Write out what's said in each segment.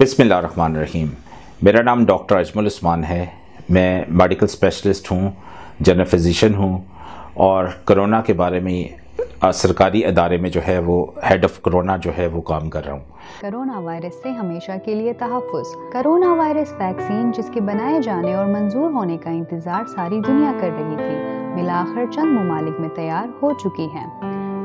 बिस्मिल्लाहिर्रहमानिर्रहीम। मेरा नाम डॉक्टर अजमल उस्मान है। मैं मेडिकल स्पेशलिस्ट हूँ, जनरल फिजिशियन हूँ और कोरोना के बारे में सरकारी अदारे में जो है वो हेड ऑफ कोरोना जो है वो काम कर रहा हूँ। कोरोना वायरस से हमेशा के लिए तहफ़्फ़ुज़। कोरोना वायरस वैक्सीन जिसके बनाए जाने और मंजूर होने का इंतज़ार सारी दुनिया कर रही थी, बिलाखिर चंद ममालिक में तैयार हो चुकी है।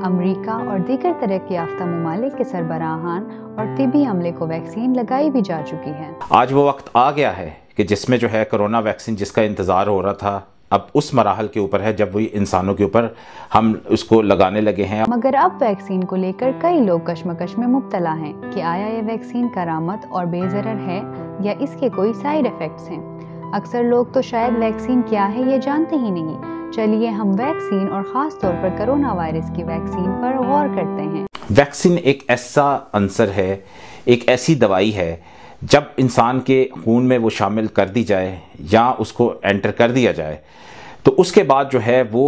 अमेरिका और दीगर तरक्की याफ्ता ममालिक के सरबराहान और तिबी अमले को वैक्सीन लगाई भी जा चुकी है। आज वो वक्त आ गया है कि जिसमें जो है कोरोना वैक्सीन जिसका इंतज़ार हो रहा था अब उस मराहल के ऊपर है जब वो इंसानों के ऊपर हम उसको लगाने लगे हैं। मगर अब वैक्सीन को लेकर कई लोग कश्मकश में मुब्तला हैं कि आया ये वैक्सीन करामत और बेज़रर है या इसके कोई साइड इफ़ेक्ट्स हैं। अक्सर लोग तो शायद वैक्सीन क्या है ये जानते ही नहीं। चलिए हम वैक्सीन और ख़ास तौर पर कोरोना वायरस की वैक्सीन पर गौर करते हैं। वैक्सीन एक ऐसा अंसर है, एक ऐसी दवाई है जब इंसान के खून में वो शामिल कर दी जाए या उसको एंटर कर दिया जाए तो उसके बाद जो है वो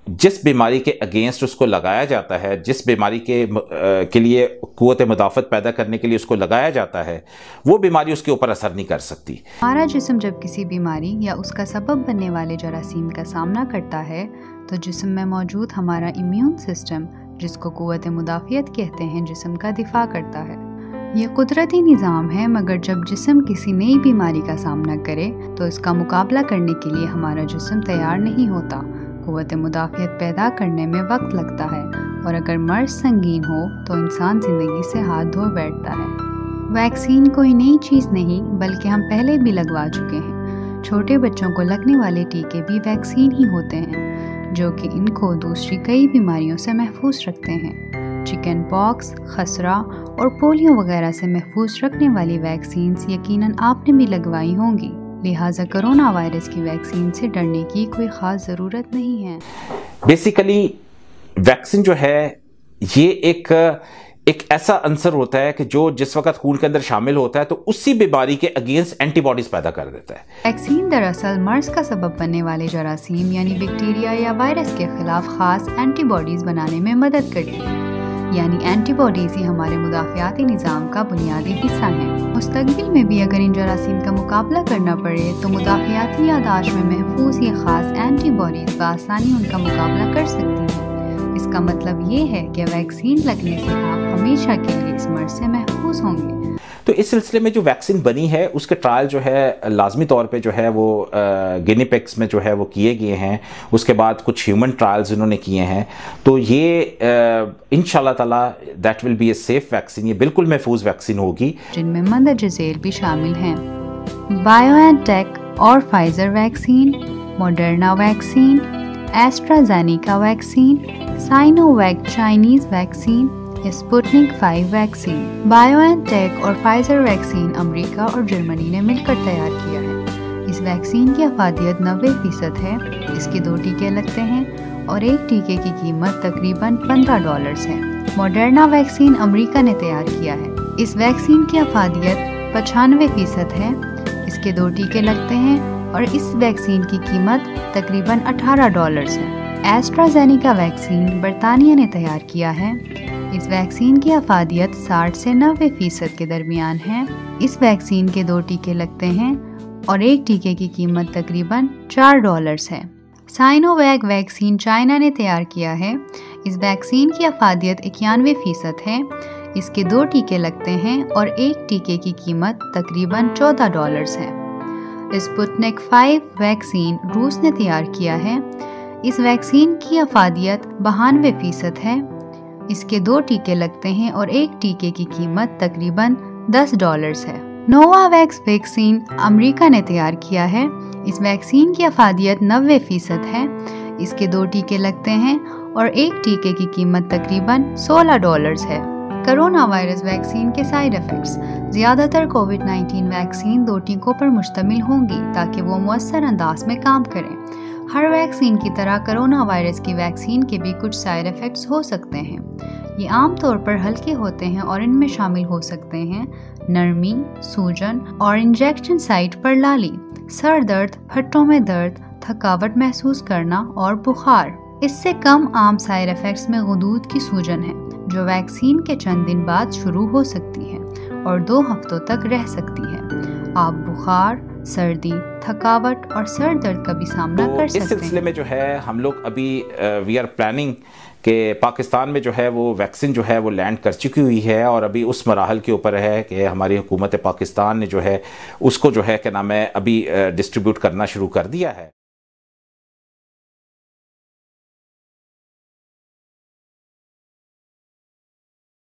जिस बीमारी के अगेंस्ट उसको लगाया जाता है, जिस बीमारी के लिए क़ुव्वत मुदाफ़त पैदा करने के लिए उसको लगाया जाता है, वो बीमारी उसके ऊपर असर नहीं कर सकती। हमारा जिस्म जब किसी बीमारी या उसका सबब बनने वाले जरासीम का सामना करता है तो जिस्म में मौजूद हमारा इम्यून सिस्टम, जिसको क़ुव्वत मुदाफ़ियत कहते हैं, जिस्म का दिफा करता है। ये कुदरती निज़ाम है, मगर जब जिस्म किसी नई बीमारी का सामना करे तो इसका मुकाबला करने के लिए हमारा जिस्म तैयार नहीं होता। क़ुव्वत मुदाफ़ियत पैदा करने में वक्त लगता है और अगर मर्ज़ संगीन हो तो इंसान ज़िंदगी से हाथ धो बैठता है। वैक्सीन कोई नई चीज़ नहीं बल्कि हम पहले भी लगवा चुके हैं। छोटे बच्चों को लगने वाले टीके भी वैक्सीन ही होते हैं जो कि इनको दूसरी कई बीमारियों से महफूज रखते हैं। चिकन पॉक्स, खसरा और पोलियो वगैरह से महफूज रखने वाली वैक्सीन्स यकीनन आपने भी लगवाई होंगी, लिहाजा कोरोना वायरस की वैक्सीन से डरने की कोई ख़ास ज़रूरत नहीं है। बेसिकली वैक्सीन जो है ये एक ऐसा अंसर होता है कि जो जिस वक्त खून के अंदर शामिल होता है तो उसी बीमारी के अगेंस्ट एंटीबॉडीज पैदा कर देता है। वैक्सीन दरअसल मर्ज़ का सबब बनने वाले जरासीम यानी बैक्टीरिया या वायरस के खिलाफ खास एंटीबॉडीज बनाने में मदद करती है। यानी एंटीबॉडीज ही हमारे मुदाफ़ियाती निज़ाम का बुनियादी हिस्सा हैं। मुस्तक़बिल में भी अगर इन जरासीम का मुकाबला करना पड़े तो मुदाफ़ियाती यादाश्त में महफूज ये ख़ास एंटीबॉडीज बआसानी उनका मुकाबला कर सकती हैं। इसका मतलब ये है कि वैक्सीन लगने से आप हमेशा के लिए इस मर्ज़ से महफूज होंगे। तो इस सिलसिले में जो वैक्सीन बनी है उसके ट्रायल जो है लाजमी तौर पे जो है वो गिनी पिग्स में जो है वो किए गए हैं। उसके बाद कुछ ह्यूमन ट्रायल्स इन्होंने किए हैं। तो ये इंशाल्लाह ताला that will be a safe vaccine, ये बिल्कुल महफूज वैक्सीन होगी, जिनमें मंदरजा झेल भी शामिल हैं। बायोएनटेक और Pfizer vaccine, Moderna vaccine, AstraZeneca vaccine, Sinovac Chinese vaccine, Sputnik 5 vaccine. BioNTech और फाइजर वैक्सीन अमेरिका और जर्मनी ने मिलकर तैयार किया है। इस वैक्सीन की अफादियत 90% है। इसके 2 टीके लगते हैं और एक टीके की कीमत तकरीबन $15 है। मॉडर्ना वैक्सीन अमेरिका ने तैयार किया है। इस वैक्सीन की अफादियत 95% है। इसके 2 टीके लगते हैं और इस वैक्सीन की कीमत तकरीबन $18 है। एस्ट्राजेनेका वैक्सीन बरतानिया ने तैयार किया है। इस वैक्सीन की अफादियत 60 से 90% के दरमियान है। इस वैक्सीन के 2 टीके लगते हैं और एक टीके की कीमत तकरीबन $4 है। साइनोवैक वैक्सीन चाइना ने तैयार किया है। इस वैक्सीन की अफादियत 91% है। इसके 2 टीके लगते हैं और एक टीके की कीमत तकरीबन $14 है। स्पुतनिक 5 वैक्सीन रूस ने तैयार किया है। इस वैक्सीन की अफादियत 92% है। इसके 2 टीके लगते हैं और एक टीके की कीमत तकरीबन $10 है। नोवावैक्स वैक्सीन अमेरिका ने तैयार किया है। इस वैक्सीन की अफादियत 90% है। इसके 2 टीके लगते हैं और एक टीके की कीमत तकरीबन $16 है। कोरोना वायरस वैक्सीन के साइड इफ़ेक्ट्स। ज़्यादातर कोविड-19 वैक्सीन 2 टीकों पर मुश्तमिल होंगी ताकि वो मुअस्सर अंदाज में काम करें। हर वैक्सीन की तरह कोरोना वायरस की वैक्सीन के भी कुछ साइड इफ़ेक्ट्स हो सकते हैं। ये आम तौर पर हल्के होते हैं और इनमें शामिल हो सकते हैं नरमी, सूजन और इंजेक्शन साइट पर लाली, सर दर्द, फट्टों में दर्द, थकावट महसूस करना और बुखार। इससे कम आम साइड इफ़ेक्ट्स में गुदूद की सूजन है जो वैक्सीन के चंद दिन बाद शुरू हो सकती है اور 2 ہفتوں تک رہ سکتی ہے۔ آپ بخار، سردی، تھکاوٹ اور سر درد کا بھی سامنا کر سکتے ہیں۔ اس سلسلے میں جو ہے ہم لوگ ابھی وی آر پلاننگ کہ پاکستان میں جو ہے وہ ویکسین جو ہے وہ لینڈ کر چکی ہوئی ہے، اور ابھی اس مراحل کے اوپر ہے کہ ہماری حکومت پاکستان نے جو ہے اس کو جو ہے کہ نام ہے ابھی ڈسٹریبیوٹ کرنا شروع کر دیا ہے۔